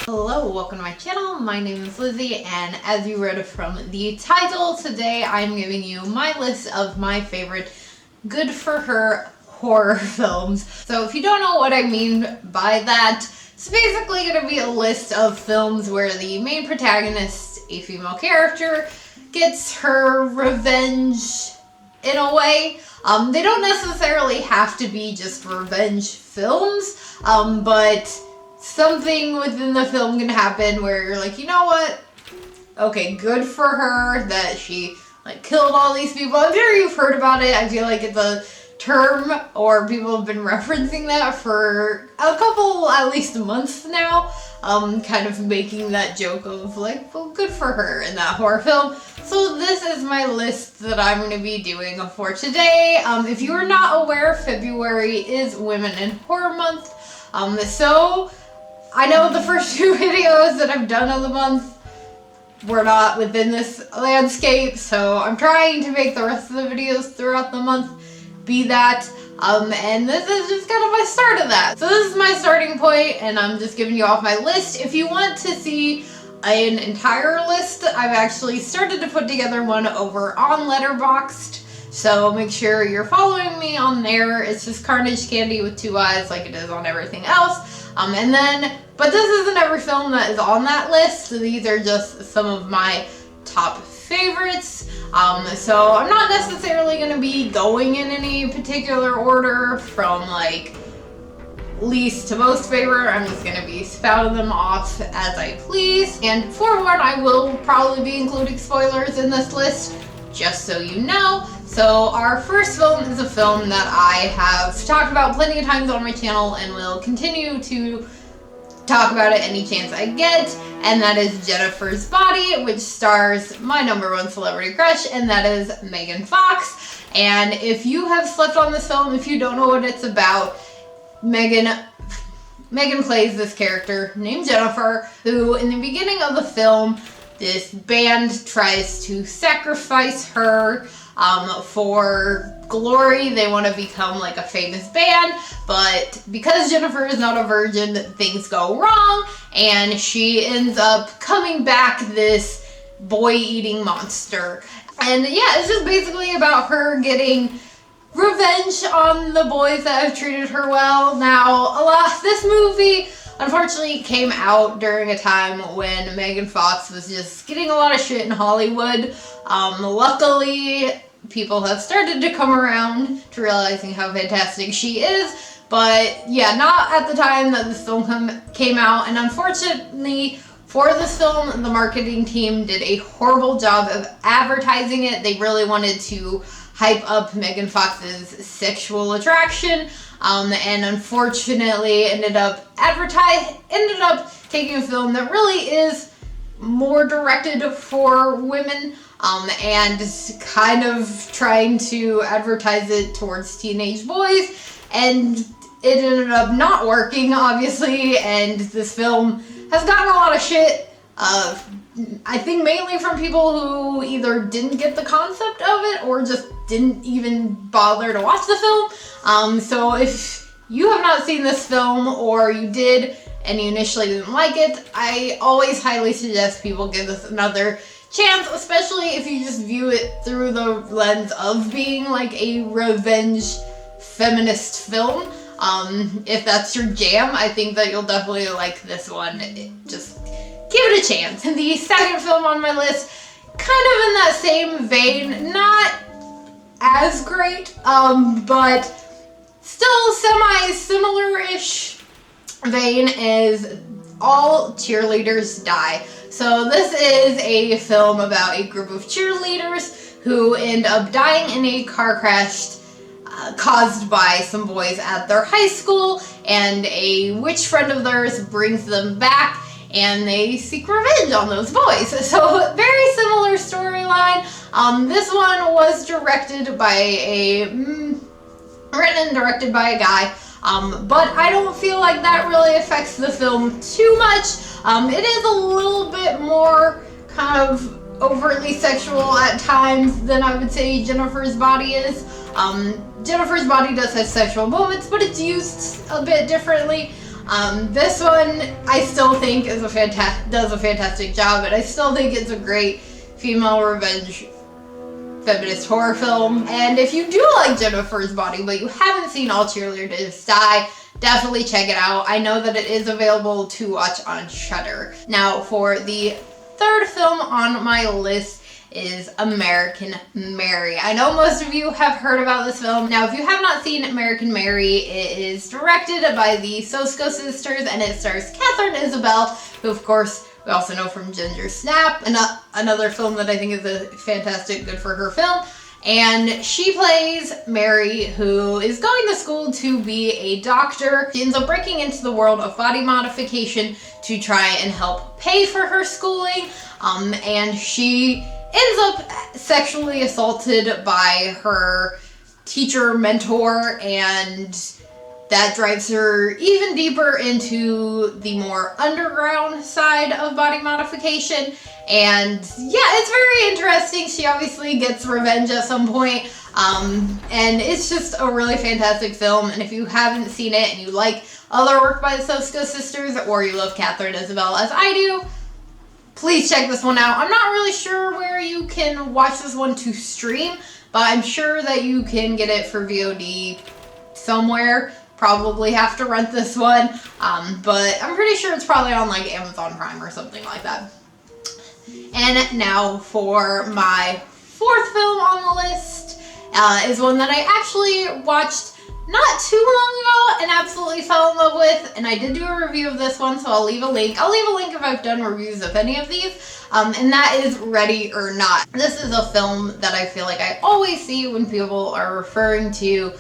Hello, welcome to my channel. My name is Lizzie, and as you read from the title, today I'm giving you my list of my favorite good for her horror films. So if you don't know what I mean by that, it's basically going to be a list of films where the main protagonist, a female character, gets her revenge in a way. They don't necessarily have to be just revenge films, but something within the film can happen where you're like, you know what? Okay, good for her that she killed all these people. I'm sure you've heard about it. I feel like it's a term, or people have been referencing that for a couple, at least months now. Kind of making that joke of well, good for her in that horror film. So this is my list that I'm going to be doing for today. If you are not aware, February is Women in Horror Month. So I know the first two videos that I've done of the month were not within this landscape, so I'm trying to make the rest of the videos throughout the month be that. And this is just kind of my start of that. So this is my starting point, and I'm just giving you off my list. If you want to see an entire list, I've actually started to put together one over on Letterboxd. So make sure you're following me on there. It's just Carnage Candy with 2 eyes like it is on everything else. But this isn't every film that is on that list. So these are just some of my top favorites. So I'm not necessarily going to be going in any particular order from least to most favorite. I'm just going to be spouting them off as I please. And forewarned, I will probably be including spoilers in this list, just so you know. So our first film is a film that I have talked about plenty of times on my channel and will continue to talk about it any chance I get, and that is Jennifer's Body, which stars my #1 celebrity crush, and that is Megan Fox. And if you have slept on this film, if you don't know what it's about, Megan plays this character named Jennifer, who in the beginning of the film, this band tries to sacrifice her for glory. They want to become a famous band, but because Jennifer is not a virgin, things go wrong, and she ends up coming back this boy-eating monster. And yeah, it's just basically about her getting revenge on the boys that have treated her well. Now, this movie unfortunately came out during a time when Megan Fox was just getting a lot of shit in Hollywood. Luckily, people have started to come around to realizing how fantastic she is, but yeah, not at the time that this film came out. And unfortunately for this film, the marketing team did a horrible job of advertising it. They really wanted to hype up Megan Fox's sexual attraction, and unfortunately ended up taking a film that really is more directed for women, and kind of trying to advertise it towards teenage boys, and it ended up not working, obviously, and this film has gotten a lot of shit, I think mainly from people who either didn't get the concept of it or just didn't even bother to watch the film. So if you have not seen this film, or you did and you initially didn't like it, I always highly suggest people give this another chance, especially if you just view it through the lens of being a revenge feminist film. If that's your jam, I think that you'll definitely like this one. Just give it a chance. And the second film on my list, kind of in that same vein, not as great, but still semi-similar-ish vein, is All Cheerleaders Die. So this is a film about a group of cheerleaders who end up dying in a car crash caused by some boys at their high school, and a witch friend of theirs brings them back, and they seek revenge on those boys. So very similar storyline. This one was directed by written and directed by a guy, but I don't feel like that really affects the film too much. It is a little bit more kind of overtly sexual at times than I would say Jennifer's Body is. Jennifer's Body does have sexual moments, but it's used a bit differently. This one I still think is does a fantastic job, and I still think it's a great female revenge feminist horror film. And if you do like Jennifer's Body but you haven't seen All Cheerleaders Die, definitely check it out. I know that it is available to watch on Shudder. Now for the third film on my list is American Mary. I know most of you have heard about this film. Now, if you have not seen American Mary, it is directed by the Sosko sisters and it stars Catherine Isabel, who of course we also know from Ginger Snap, another film that I think is a fantastic good for her film. And she plays Mary, who is going to school to be a doctor. She ends up breaking into the world of body modification to try and help pay for her schooling. And she ends up sexually assaulted by her teacher mentor, and that drives her even deeper into the more underground side of body modification. And yeah, it's very interesting. She obviously gets revenge at some point. And it's just a really fantastic film. And if you haven't seen it and you like other work by the Sosko sisters, or you love Catherine Isabel as I do, please check this one out. I'm not really sure where you can watch this one to stream, but I'm sure that you can get it for VOD somewhere. Probably have to rent this one, but I'm pretty sure it's probably on like Amazon Prime or something like that. And now for my fourth film on the list is one that I actually watched not too long ago and absolutely fell in love with, and I did do a review of this one, so I'll leave a link. I'll leave a link if I've done reviews of any of these, and that is Ready or Not. This is a film that I feel like I always see when people are referring to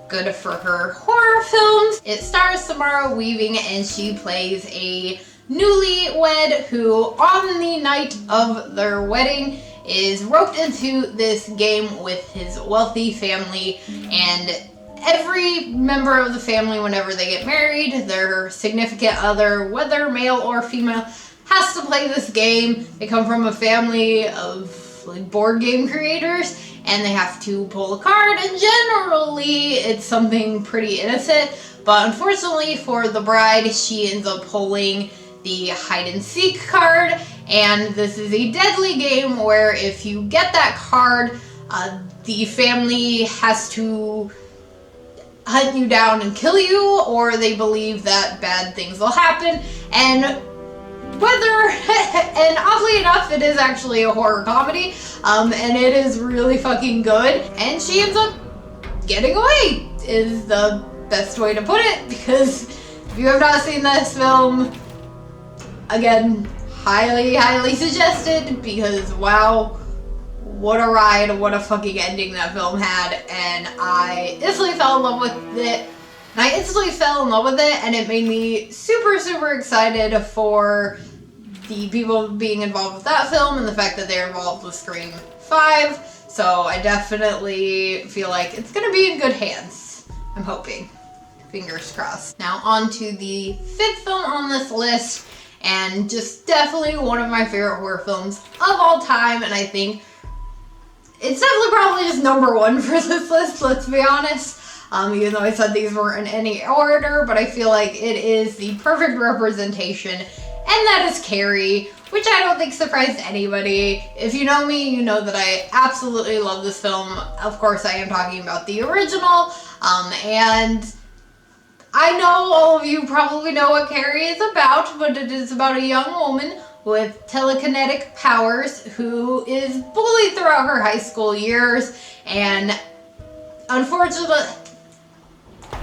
good for her horror films. It stars Samara Weaving, and she plays a newlywed who, on the night of their wedding, is roped into this game with his wealthy family. And every member of the family, whenever they get married, their significant other, whether male or female, has to play this game. They come from a family of like board game creators, and they have to pull a card, and generally it's something pretty innocent, but unfortunately for the bride, she ends up pulling the hide and seek card, and this is a deadly game where if you get that card, the family has to hunt you down and kill you, or they believe that bad things will happen. And and oddly enough, it is actually a horror comedy, and it is really fucking good, and she ends up getting away, is the best way to put it, because if you have not seen this film, again, highly suggested, because wow, what a ride, what a fucking ending that film had, and I instantly fell in love with it. And it made me super excited for the people being involved with that film and the fact that they're involved with Scream 5. So I definitely feel like it's gonna be in good hands. I'm hoping. Fingers crossed. Now on to the fifth film on this list, and just definitely one of my favorite horror films of all time, and I think it's definitely probably just number one for this list, let's be honest. Even though I said these weren't in any order, but I feel like it is the perfect representation, and that is Carrie, which I don't think surprised anybody. If you know me, you know that I absolutely love this film. Of course, I am talking about the original, and I know all of you probably know what Carrie is about, but it is about a young woman with telekinetic powers who is bullied throughout her high school years, and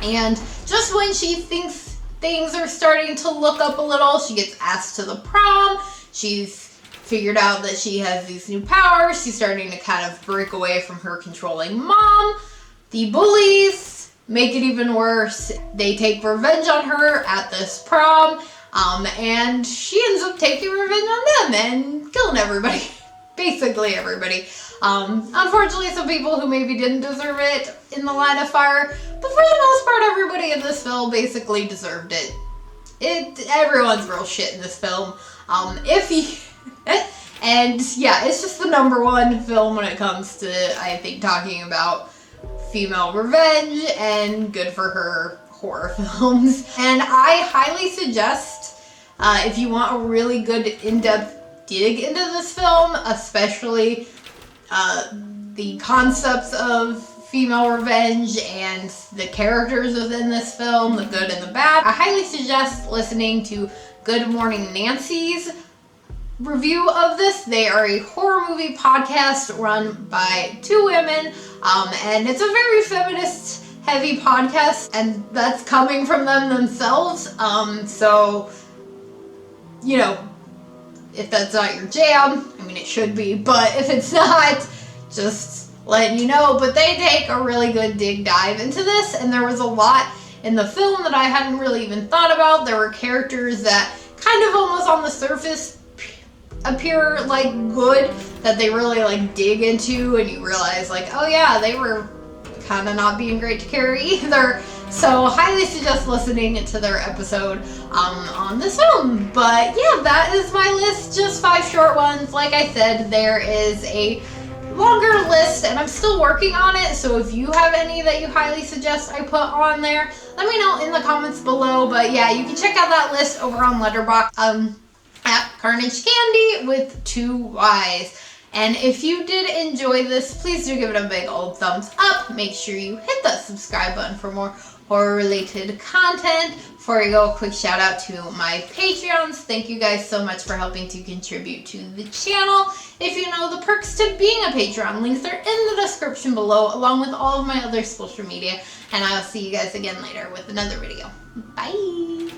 and just when she thinks things are starting to look up a little, she gets asked to the prom. She's figured out that she has these new powers. She's starting to kind of break away from her controlling mom. The bullies make it even worse. They take revenge on her at this prom, and she ends up taking revenge on them and killing everybody. Basically everybody. Unfortunately, some people who maybe didn't deserve it in the line of fire, but for the most part, everybody in this film basically deserved it. Everyone's real shit in this film. And yeah, it's just the number one film when it comes to, I think, talking about female revenge and good for her horror films. And I highly suggest, if you want a really good in-depth dig into this film, especially the concepts of female revenge and the characters within this film, the good and the bad, I highly suggest listening to Good Morning Nancy's review of this. They are a horror movie podcast run by two women, and it's a very feminist heavy podcast, and that's coming from them themselves. So, you know, if that's not your jam, I mean, it should be, but if it's not, just letting you know. But they take a really good dig dive into this, and there was a lot in the film that I hadn't really even thought about. There were characters that kind of almost on the surface appear like good, that they really like dig into, and you realize like, oh yeah, they were kind of not being great to Carrie either. So highly suggest listening to their episode on this film. But yeah, that is my list, just 5 short ones. Like I said, there is a longer list and I'm still working on it, so if you have any that you highly suggest I put on there, let me know in the comments below. But yeah, you can check out that list over on Letterboxd at Carnage Candy with 2 Y's. And if you did enjoy this, please do give it a big old thumbs up. Make sure you hit that subscribe button for more horror related content. Before I go, a quick shout out to my Patreons. Thank you guys so much for helping to contribute to the channel. If you know the perks to being a Patreon, links are in the description below, along with all of my other social media. And I'll see you guys again later with another video. Bye!